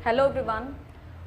Hello everyone,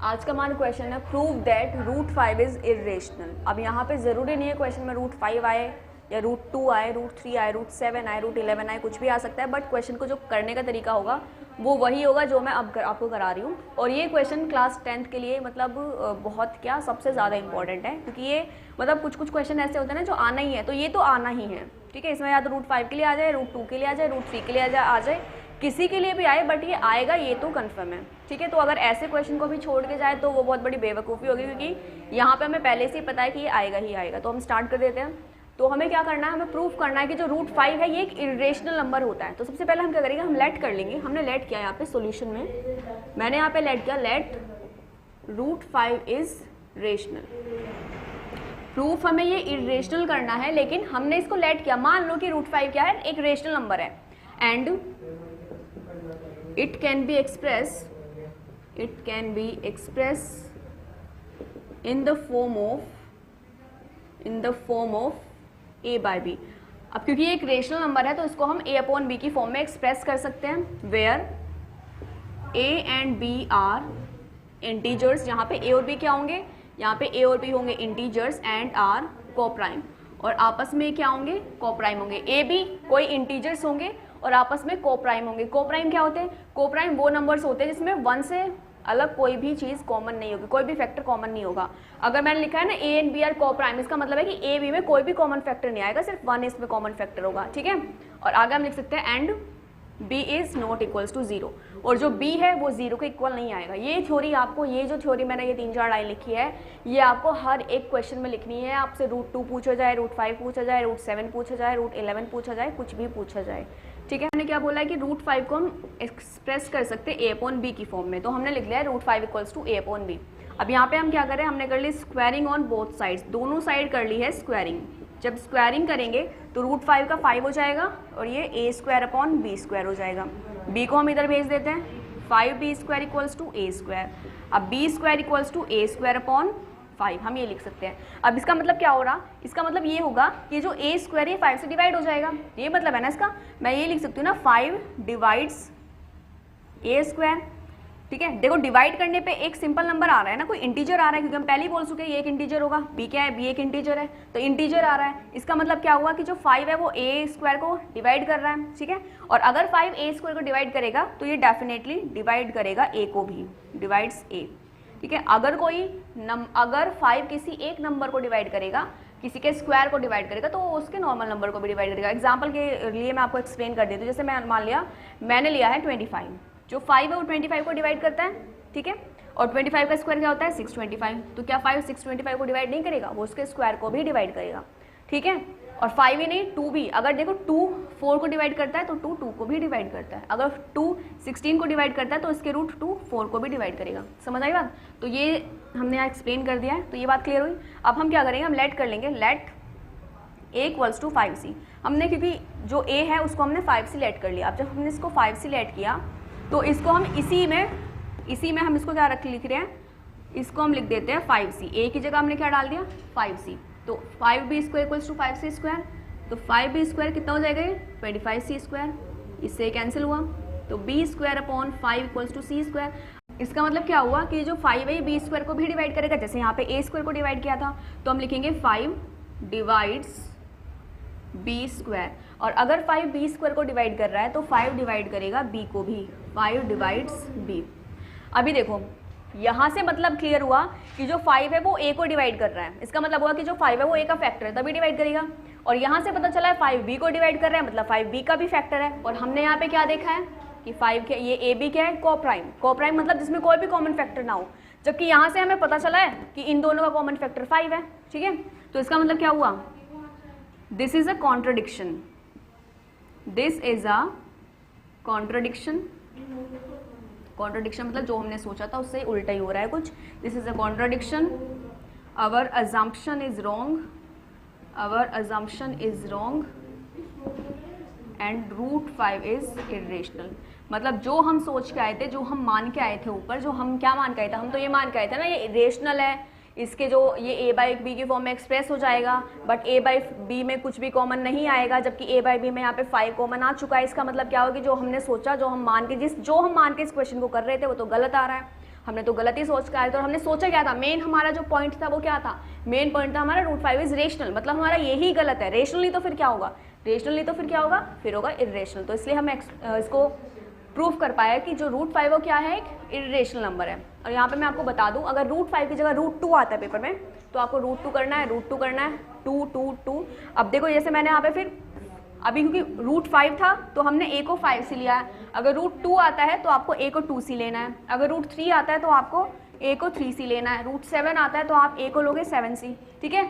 आज का हमारा क्वेश्चन है prove that root 5 is irrational. अब यहाँ पे ज़रूरी नहीं है क्वेश्चन में रूट 5 आए या रूट 2 आए, रूट 3 आए, रूट 7 आए, रूट 11 आए, कुछ भी आ सकता है, बट क्वेश्चन को जो करने का तरीका होगा वो वही होगा जो मैं अब आपको करा रही हूँ। और ये क्वेश्चन क्लास 10th के लिए मतलब बहुत क्या सबसे ज़्यादा इंपॉर्टेंट है, क्योंकि ये मतलब कुछ कुछ क्वेश्चन ऐसे होते हैं ना जो आना ही है, तो ये तो आना ही है। ठीक है, इसमें या तो रूट 5 के लिए आ जाए, रूट 2 के लिए आ जाए, रूट 3 के लिए आ जाए, किसी के लिए भी आए, बट ये आएगा, ये तो कंफर्म है। ठीक है, तो अगर ऐसे क्वेश्चन को भी छोड़ के जाए तो वो बहुत बड़ी बेवकूफ़ी होगी, क्योंकि यहाँ पे हमें पहले से ही पता है कि ये आएगा ही आएगा। तो हम स्टार्ट कर देते हैं। तो हमें क्या करना है, हमें प्रूफ करना है कि जो रूट 5 है ये एक इरेशनल नंबर होता है। तो सबसे पहले हम क्या करेंगे, हम लेट कर लेंगे। हमने लेट किया यहाँ पे सोल्यूशन में, मैंने यहाँ पे लेट किया, let root 5 is rational. Proof हमें ये इरेशनल करना है, लेकिन हमने इसको लेट किया। मान लो कि रूट 5 क्या है, एक रेशनल नंबर है, and it can be expressed in the form of a by b। अब क्योंकि ये एक रेशनल नंबर है तो इसको हम a अपॉन b की फॉर्म में एक्सप्रेस कर सकते हैं, where a and b are integers. यहाँ पे a और b क्या होंगे, यहाँ पे a और b होंगे इंटीजर्स एंड आर कोप्राइम, और आपस में क्या होंगे, कोप्राइम होंगे। a b कोई इंटीजर्स होंगे और आपस में कोप्राइम होंगे। कोप्राइम क्या होते हैं, कोप्राइम वो नंबर्स होते हैं जिसमें 1 से अलग कोई भी चीज़ कॉमन नहीं होगी, कोई भी फैक्टर कॉमन नहीं होगा। अगर मैंने लिखा है ना a and b are coprime, इसका मतलब है कि a b में कोई भी कॉमन फैक्टर नहीं आएगा, सिर्फ 1 इसमें कॉमन फैक्टर होगा। ठीक है, और आगे हम लिख सकते हैं and b is not equals to 0, और जो b है वो 0 के इक्वल नहीं आएगा। ये थ्योरी आपको, ये जो थ्योरी मैंने ये 3-4 लाइन लिखी है, ये आपको हर एक क्वेश्चन में लिखनी है। आपसे रूट 2 पूछा जाए, रूट 5 पूछा जाए, रूट 7 पूछा जाए, रूट 11 पूछा जाए, कुछ भी पूछा जाए। ठीक है, मैंने क्या बोला है कि रूट 5 को हम एक्सप्रेस कर सकते हैं a अपॉन b की फॉर्म में, तो हमने लिख लिया है root 5 equals to a upon b। अब यहाँ पे हम क्या करें, हमने कर ली स्क्वायरिंग ऑन बोथ साइड्स, दोनों साइड कर ली है स्क्वायरिंग। जब स्क्वायरिंग करेंगे तो रूट 5 का 5 हो जाएगा और ये a square upon b square हो जाएगा। b को हम इधर भेज देते हैं, 5b square equals to a square. अब b square equals to a square upon 5 हम ये लिख सकते हैं। अब इसका मतलब क्या हो रहा, इसका मतलब ये होगा कि जो a स्क्वायर है 5 से डिवाइड हो जाएगा, ये मतलब है ना इसका। मैं ये लिख सकती हूँ ना, 5 डिवाइड्स a स्क्वायर। ठीक है, देखो डिवाइड करने पे एक सिंपल नंबर आ रहा है ना, कोई इंटीजर आ रहा है, क्योंकि हम पहले ही बोल चुके हैं ये एक इंटीजर होगा। b क्या है, b एक इंटीजर है, तो इंटीजर आ रहा है। इसका मतलब क्या हुआ कि जो 5 है वो a स्क्वायर को डिवाइड कर रहा है। ठीक है, और अगर 5 a स्क्वायर को डिवाइड करेगा तो ये डेफिनेटली डिवाइड करेगा a को भी, डिवाइड्स a। ठीक है, अगर 5 किसी एक नंबर को डिवाइड करेगा, किसी के स्क्वायर को डिवाइड करेगा, तो वो उसके नॉर्मल नंबर को भी डिवाइड करेगा। एग्जांपल के लिए मैं आपको एक्सप्लेन कर देती हूँ। जैसे मैं मान लिया मैंने लिया है 25, जो 5 है वो 25 को डिवाइड करता है। ठीक है, और 25 का स्क्वायर क्या होता है, 625। तो क्या 5 625 को डिवाइड नहीं करेगा, वो उसके स्क्वायर को भी डिवाइड करेगा। ठीक है, और 5 ही नहीं 2 भी, अगर देखो 2 4 को डिवाइड करता है तो 2 2 को भी डिवाइड करता है। अगर 2 16 को डिवाइड करता है तो इसके रूट 2 4 को भी डिवाइड करेगा। समझ आई बात, तो ये हमने यहाँ एक्सप्लेन कर दिया है, तो ये बात क्लियर हुई। अब हम क्या करेंगे, हम लेट कर लेंगे, late a equals to 5c। हमने क्योंकि जो a है उसको हमने 5c लेट कर लिया। अब जब हमने इसको 5c लेट किया तो इसको हम इसी में हम इसको क्या लिख रहे हैं, इसको हम लिख देते हैं 5c। a की जगह हमने क्या डाल दिया, 5c। तो 5b square equals to 5c square, तो 5b स्क्वायर कितना हो जाएगा, ये 25c स्क्वायर, इससे कैंसिल हुआ, तो b square upon 5 equals to c square. इसका मतलब क्या हुआ कि जो 5 है b स्क्वायर को भी डिवाइड करेगा, जैसे यहाँ पे a स्क्वायर को डिवाइड किया था, तो हम लिखेंगे 5 डिवाइड्स b स्क्वायर। और अगर 5 b स्क्वायर को डिवाइड कर रहा है तो 5 डिवाइड करेगा b को भी, 5 डिवाइड्स b। अभी देखो यहाँ से मतलब क्लियर हुआ कि जो 5 है वो a को डिवाइड कर रहा है, इसका मतलब हुआ कि जो 5 है वो a का फैक्टर है, तभी डिवाइड करेगा। और यहाँ से पता चला है 5 b को डिवाइड कर रहा है, मतलब 5 b का भी फैक्टर है। और हमने यहाँ पे क्या देखा है कि 5 के ये a b क्या है, कोप्राइम। कोप्राइम मतलब जिसमें कोई भी कॉमन फैक्टर ना हो, जबकि यहाँ से हमें पता चला है कि इन दोनों का कॉमन फैक्टर 5 है। ठीक है, तो इसका मतलब क्या हुआ, this is a contradiction, this is a contradiction. Contradiction मतलब जो हमने सोचा था उससे उल्टा ही हो रहा है कुछ। This is a contradiction, our assumption is wrong, our assumption is wrong and root 5 is irrational. मतलब जो हम सोच के आए थे, जो हम मान के आए थे ऊपर, जो हम क्या मान के आए थे, हम तो ये मान के आए थे ना ये इरेशनल है, इसके जो ये ए बाई बी की फॉर्म में एक्सप्रेस हो जाएगा, बट ए बाई बी में कुछ भी कॉमन नहीं आएगा, जबकि ए बाई बी में यहाँ पे 5 कॉमन आ चुका है। इसका मतलब क्या होगा कि जो हमने सोचा, जो हम मान के इस क्वेश्चन को कर रहे थे वो तो गलत आ रहा है, हमने तो गलत ही सोच कर आए थे। और हमने सोचा क्या था, मेन हमारा जो पॉइंट था वो क्या था, मेन पॉइंट था हमारा √5 इज रेशनल, मतलब हमारा यही गलत है। रेशनल नहीं तो फिर क्या होगा, फिर होगा इर्रेशनल। तो इसलिए हम इसको प्रूफ कर पाया कि जो √5 वो क्या है, एक इर्रेशनल नंबर है। और यहाँ पे मैं आपको बता दूँ, अगर √5 की जगह √2 आता है पेपर में, तो आपको √2 करना है, 2 2 2। अब देखो जैसे मैंने यहाँ पे फिर अभी क्योंकि √5 था तो हमने a को 5 से लिया है, अगर √2 आता है तो आपको a को 2 से लेना है, अगर √3 आता है तो आपको a को 3 से लेना है, √7 आता है तो आप a को लोगे 7 से, ठीक है।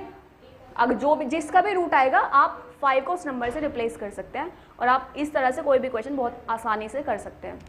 अगर जो भी जिसका भी रूट आएगा आप 5 को उस नंबर से रिप्लेस कर सकते हैं, और आप इस तरह से कोई भी क्वेश्चन बहुत आसानी से कर सकते हैं।